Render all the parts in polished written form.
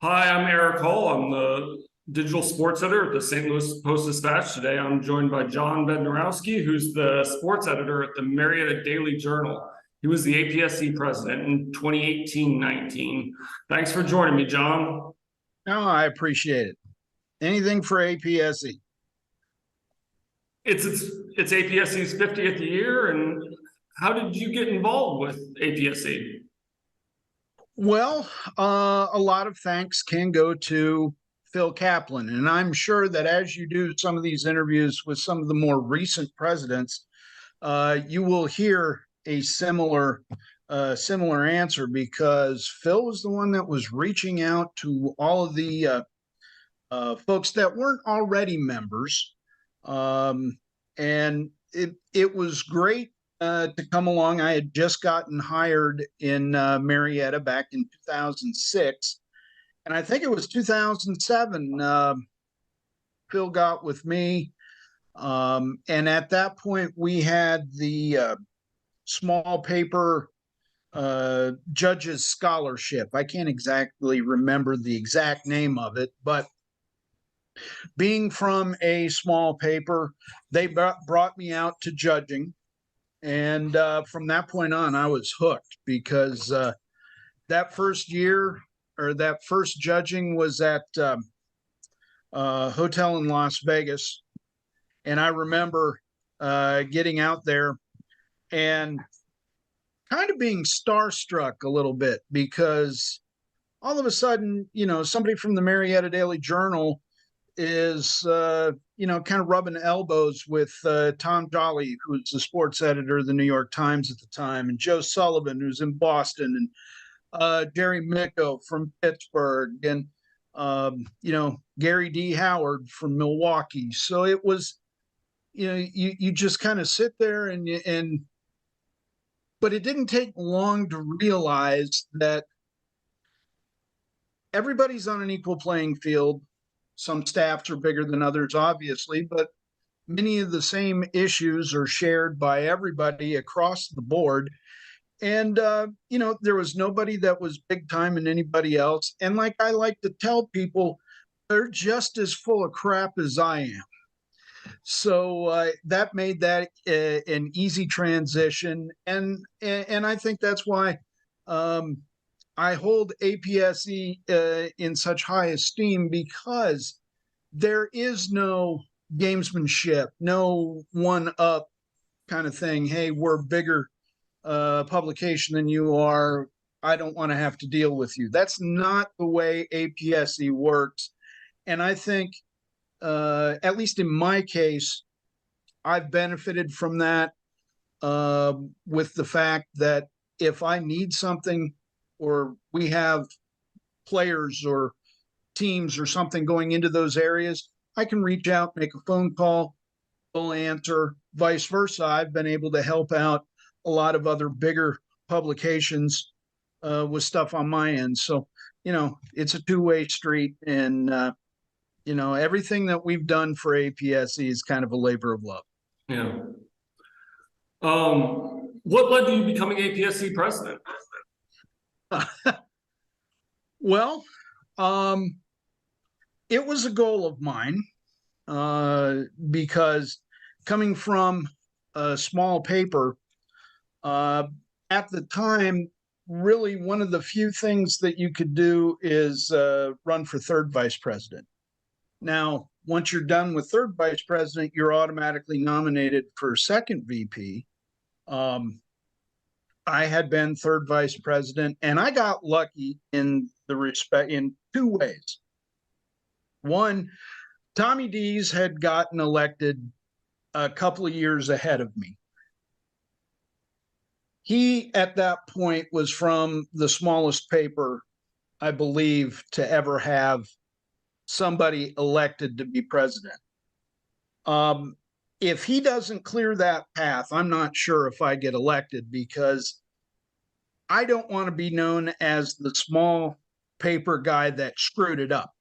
Hi, I'm Erik Hall. I'm the digital sports editor at the St. Louis Post-Dispatch. Today, I'm joined by John Bednarowski, who's the sports editor at the Marietta Daily Journal. He was the APSE president in 2018-19. Thanks for joining me, John. No, I appreciate it. Anything for APSE. It's APSE's 50th year, and how did you get involved with APSE? Well, a lot of thanks can go to Phil Kaplan. And I'm sure that as you do some of these interviews with some of the more recent presidents, you will hear a similar answer, because Phil was the one that was reaching out to all of the folks that weren't already members. And it was great to come along. I had just gotten hired in Marietta back in 2006. And I think it was 2007, Phil got with me. And at that point, we had the small paper judges scholarship. I can't exactly remember the exact name of it, but being from a small paper, they brought me out to judging. And from that point on, I was hooked, because that first year, or that first judging, was at a hotel in Las Vegas. And I remember getting out there and kind of being starstruck a little bit, because all of a sudden, somebody from the Marietta Daily Journal is kind of rubbing elbows with Tom Jolly, who's the sports editor of the New York Times at the time, and Joe Sullivan, who's in Boston, and Jerry Micco from Pittsburgh, and Gary D. Howard from Milwaukee. So it was, you just kind of sit there and but it didn't take long to realize that everybody's on an equal playing field. Some staffs are bigger than others, obviously, but many of the same issues are shared by everybody across the board. And, there was nobody that was big time in anybody else. And like I like to tell people, they're just as full of crap as I am. So that made that an easy transition. And I think that's why I hold APSE in such high esteem, because there is no gamesmanship, no one-up kind of thing. Hey, we're a bigger publication than you are. I don't want to have to deal with you. That's not the way APSE works. And I think, at least in my case, I've benefited from that, with the fact that if I need something, or we have players or teams or something going into those areas, I can reach out, make a phone call, they'll answer. Vice versa, I've been able to help out a lot of other bigger publications with stuff on my end. So, it's a two-way street. And, everything that we've done for APSE is kind of a labor of love. Yeah. What led to you becoming APSE president? Well, it was a goal of mine, because coming from a small paper, at the time, really one of the few things that you could do is run for third vice president. Now, once you're done with third vice president, you're automatically nominated for second VP. I had been third vice president, and I got lucky in two ways. One, Tommy Dees had gotten elected a couple of years ahead of me. He, at that point, was from the smallest paper, I believe, to ever have somebody elected to be president. If he doesn't clear that path, I'm not sure if I get elected, because I don't want to be known as the small paper guy that screwed it up.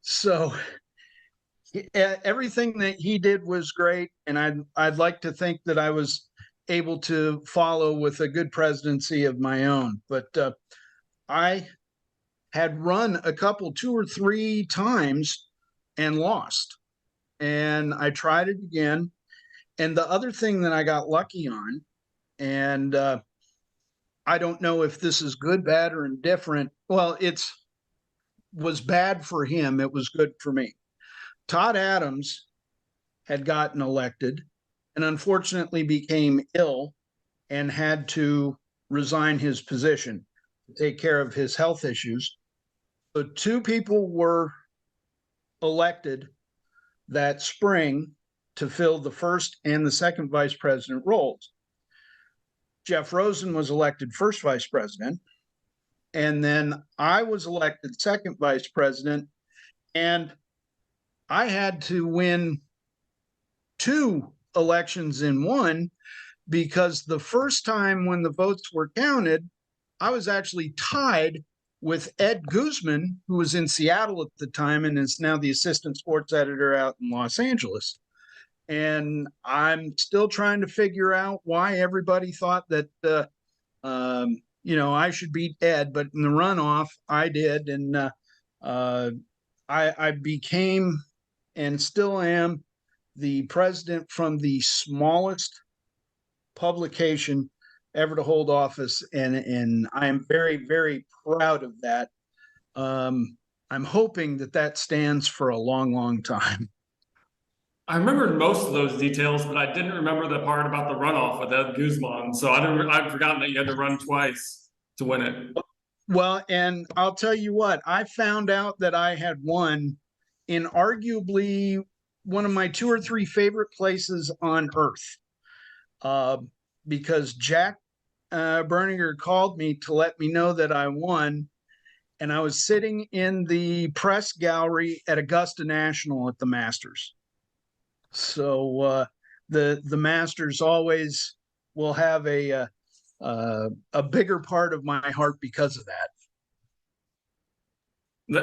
So everything that he did was great, and I'd like to think that I was able to follow with a good presidency of my own. But I had run a couple, 2 or 3 times and lost. And I tried it again. And the other thing that I got lucky on, and I don't know if this is good, bad, or indifferent. Well, it's was bad for him. It was good for me. Todd Adams had gotten elected and unfortunately became ill and had to resign his position to take care of his health issues. So 2 people were elected that spring to fill the first and the second vice president roles. Jeff Rosen was elected first vice president, and then I was elected second vice president, and I had to win 2 elections in one, because the first time when the votes were counted, I was actually tied with Ed Guzman, who was in Seattle at the time and is now the assistant sports editor out in Los Angeles. And I'm still trying to figure out why everybody thought that, I should beat Ed, but in the runoff, I did. And I became and still am the president from the smallest publication ever to hold office, and I am very, very proud of that. I'm hoping that stands for a long, long time. I remembered most of those details, but I didn't remember the part about the runoff with Ed Guzman. So I'd forgotten that you had to run twice to win it. Well, and I'll tell you what, I found out that I had won in arguably one of my 2 or 3 favorite places on earth, because Jack Berninger called me to let me know that I won, and I was sitting in the press gallery at Augusta National at the Masters. So the Masters always will have a bigger part of my heart because of that.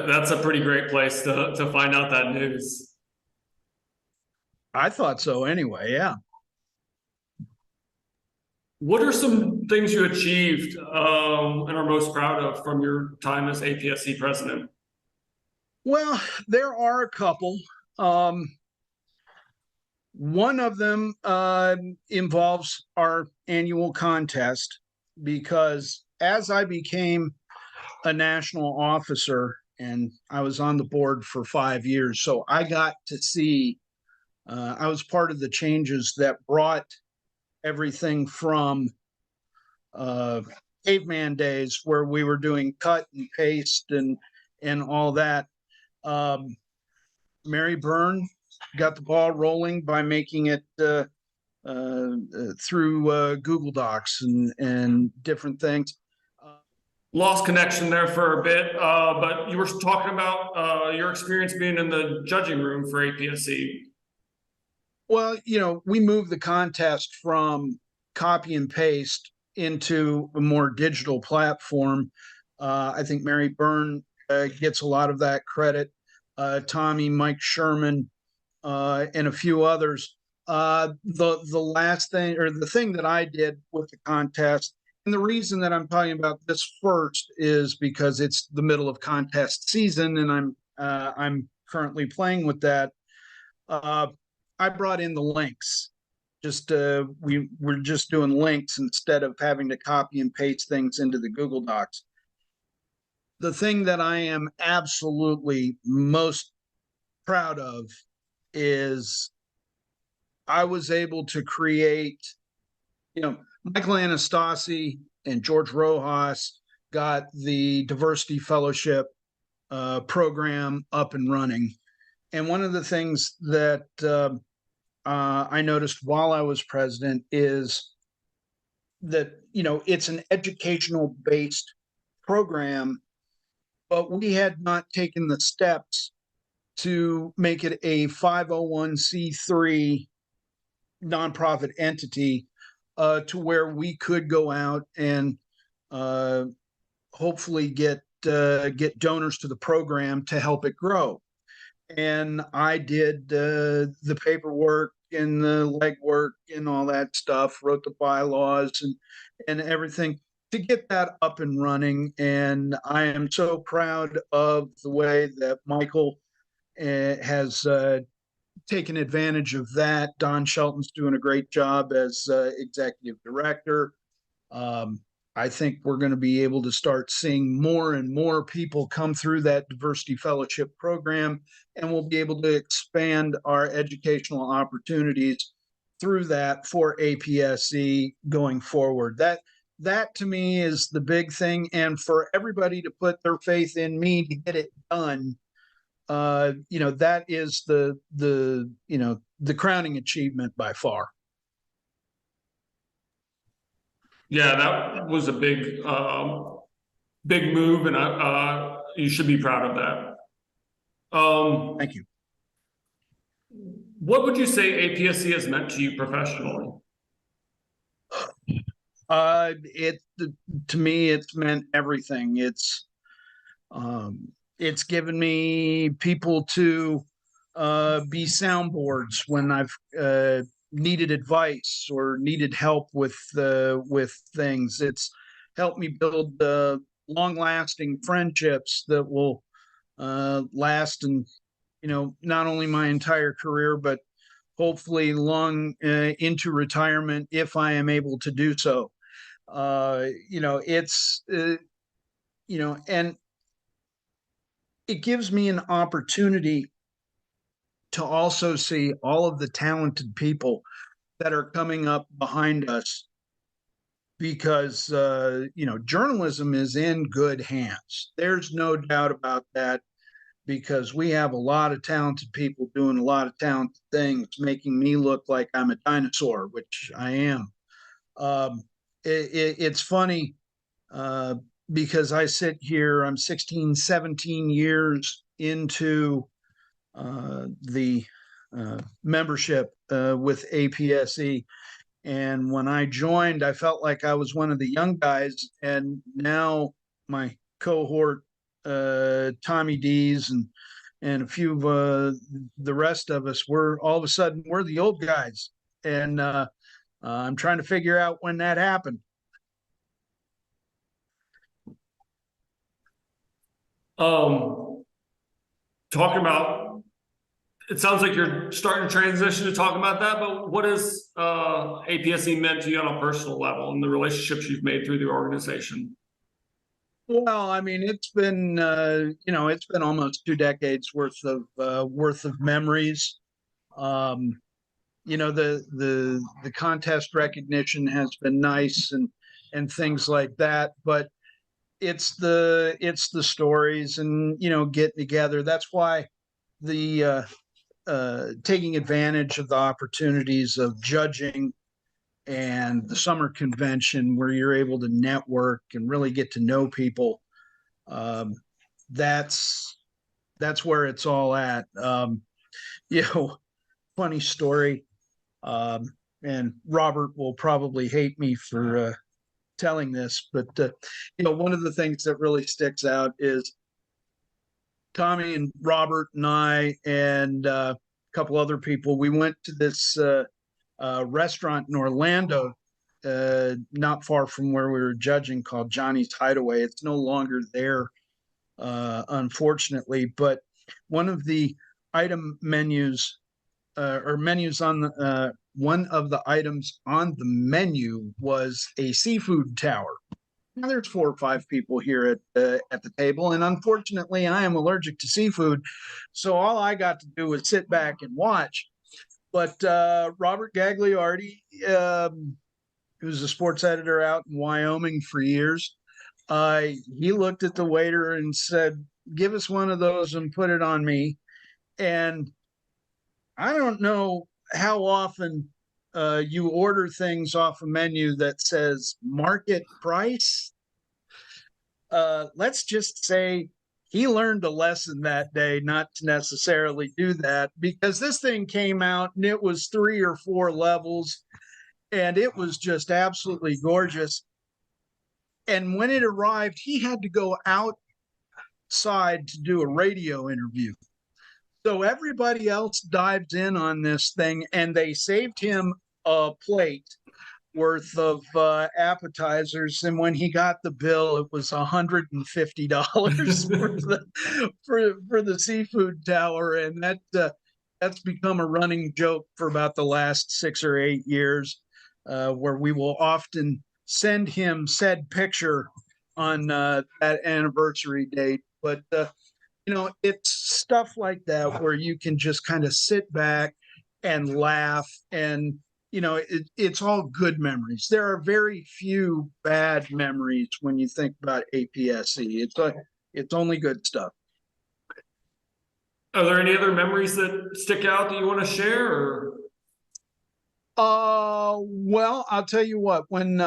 That's a pretty great place to find out that news. I thought so anyway, yeah. What are some things you achieved and are most proud of from your time as APSE president? Well, there are a couple. One of them involves our annual contest, because as I became a national officer, and I was on the board for 5 years, so I got to see, I was part of the changes that brought everything from caveman days, where we were doing cut and paste and all that. Mary Byrne got the ball rolling by making it through Google Docs and different things. Lost connection there for a bit, but you were talking about your experience being in the judging room for APSE. Well, we moved the contest from copy and paste into a more digital platform. I think Mary Byrne gets a lot of that credit. Tommy, Mike Sherman, and a few others. The last thing, or the thing that I did with the contest, and the reason that I'm talking about this first is because it's the middle of contest season, and I'm currently playing with that. I brought in the links. We're just doing links instead of having to copy and paste things into the Google Docs. The thing that I am absolutely most proud of is I was able to create, Michael Anastasi and George Rojas got the Diversity Fellowship program up and running. And one of the things that I noticed while I was president is that, it's an educational based program, but we had not taken the steps to make it a 501c3 nonprofit entity, to where we could go out and hopefully get donors to the program to help it grow. And I did the paperwork and the legwork and all that stuff, wrote the bylaws and everything to get that up and running. And I am so proud of the way that Michael has taken advantage of that. Don Shelton's doing a great job as executive director. I think we're going to be able to start seeing more and more people come through that diversity fellowship program, and we'll be able to expand our educational opportunities through that for APSE going forward. That to me is the big thing, and for everybody to put their faith in me to get it done, that is the crowning achievement by far. Yeah, that was a big move, and you should be proud of that. Thank you. What would you say APSE has meant to you professionally? To me, it's meant everything. It's given me people to be soundboards when I've needed advice or needed help with things. It's helped me build long-lasting friendships that will last, and not only my entire career, but hopefully long into retirement if I am able to do so. And it gives me an opportunity to also see all of the talented people that are coming up behind us, because journalism is in good hands. There's no doubt about that, because we have a lot of talented people doing a lot of talented things, making me look like I'm a dinosaur, which I am. It's funny because I sit here, I'm 16, 17 years into the membership with APSE. And when I joined, I felt like I was one of the young guys. And now my cohort, Tommy D's and a few of the rest of us, we're all of a sudden, we're the old guys. And I'm trying to figure out when that happened. Talking about, it sounds like you're starting to transition to talking about that, but what has APSE meant to you on a personal level and the relationships you've made through the organization? Well, I mean, it's been it's been almost 2 decades worth of memories. The contest recognition has been nice and things like that, but it's the stories and getting together. That's why the taking advantage of the opportunities of judging and the summer convention, where you're able to network and really get to know people. That's where it's all at. Funny story. And Robert will probably hate me for telling this, but one of the things that really sticks out is Tommy and Robert and I and a couple other people. We went to this restaurant in Orlando, not far from where we were judging, called Johnny's Hideaway. It's no longer there, unfortunately, but one of the item menus or menus on the one of the items on the menu was a seafood tower. Now there's 4 or 5 people here at the table, and unfortunately I am allergic to seafood, so all I got to do was sit back and watch. But Robert Gagliardi, who's a sports editor out in Wyoming for years, he looked at the waiter and said, "Give us one of those and put it on me." And I don't know how often you order things off a menu that says market price. Let's just say he learned a lesson that day not to necessarily do that, because this thing came out and it was 3 or 4 levels and it was just absolutely gorgeous. And when it arrived, he had to go outside to do a radio interview. So everybody else dives in on this thing, and they saved him a plate worth of appetizers, and when he got the bill, it was $150 for the seafood tower, and that's become a running joke for about the last 6 or 8 years, where we will often send him said picture on that anniversary date. But it's stuff like that where you can just kind of sit back and laugh, and it's all good memories. There are very few bad memories when you think about APSE. It's only good stuff. Are there any other memories that stick out that you want to share? Or? Well, I'll tell you what. When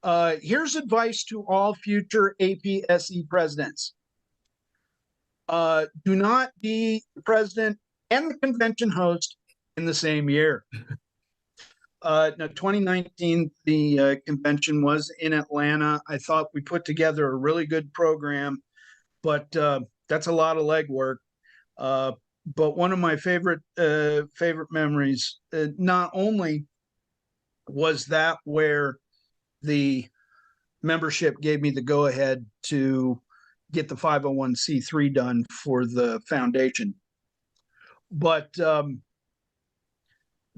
here's advice to all future APSE presidents: do not be the president and the convention host in the same year. Now, 2019, the convention was in Atlanta. I thought we put together a really good program, but that's a lot of legwork. But one of my favorite memories, not only was that where the membership gave me the go-ahead to get the 501c3 done for the foundation, but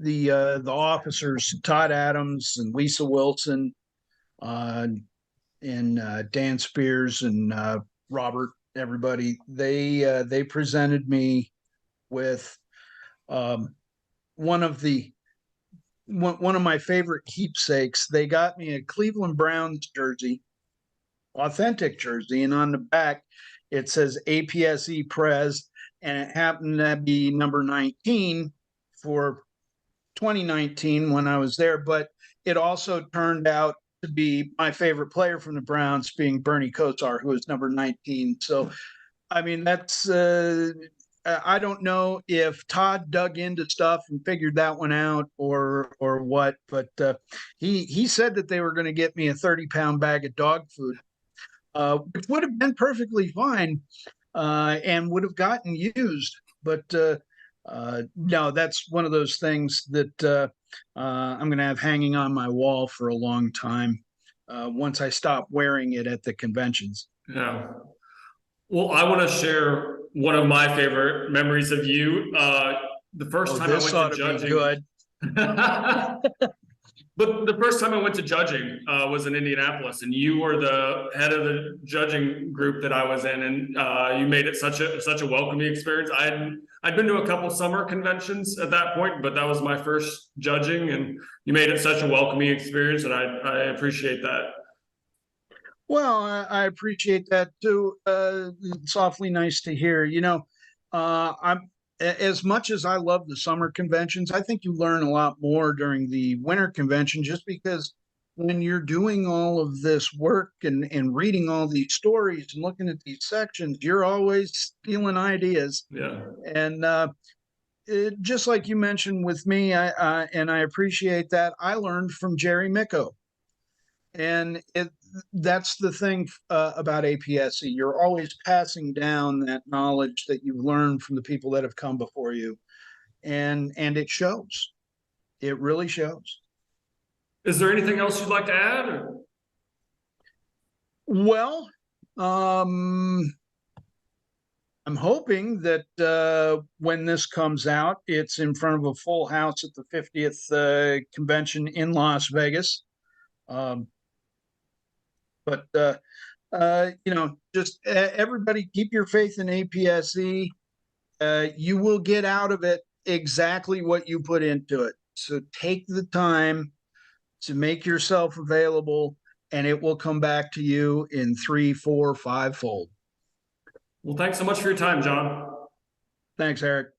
the officers, Todd Adams and Lisa Wilson, and Dan Spears and Robert, everybody, they presented me with one of my favorite keepsakes. They got me a Cleveland Browns jersey, authentic jersey, and on the back it says APSE Prez, and it happened to be number 19 for 2019 when I was there, but it also turned out to be my favorite player from the Browns, being Bernie Kosar, who is number 19. So, I mean, that's I don't know if Todd dug into stuff and figured that one out or what, but he said that they were going to get me a 30-pound bag of dog food, which would have been perfectly fine and would have gotten used, but no, that's one of those things that I'm going to have hanging on my wall for a long time once I stop wearing it at the conventions. Yeah. Well, I want to share one of my favorite memories of you. The first time I went to judging. Good. But the first time I went to judging was in Indianapolis, and you were the head of the judging group that I was in, and you made it such a welcoming experience. I'd been to a couple summer conventions at that point, but that was my first judging, and you made it such a welcoming experience, and I appreciate that. Well, I appreciate that too. It's awfully nice to hear. I'm as much as I love the summer conventions, I think you learn a lot more during the winter convention, just because when you're doing all of this work and reading all these stories and looking at these sections, you're always stealing ideas. Yeah. And just like you mentioned with me, and I appreciate that, I learned from Jerry Micco. And that's the thing about APSE. You're always passing down that knowledge that you've learned from the people that have come before you. And it shows. It really shows. Is there anything else you'd like to add? Or? Well, I'm hoping that when this comes out, it's in front of a full house at the 50th convention in Las Vegas. But just everybody keep your faith in APSE. You will get out of it exactly what you put into it. So take the time to make yourself available, and it will come back to you in 3, 4, 5-fold. Well, thanks so much for your time, John. Thanks, Eric.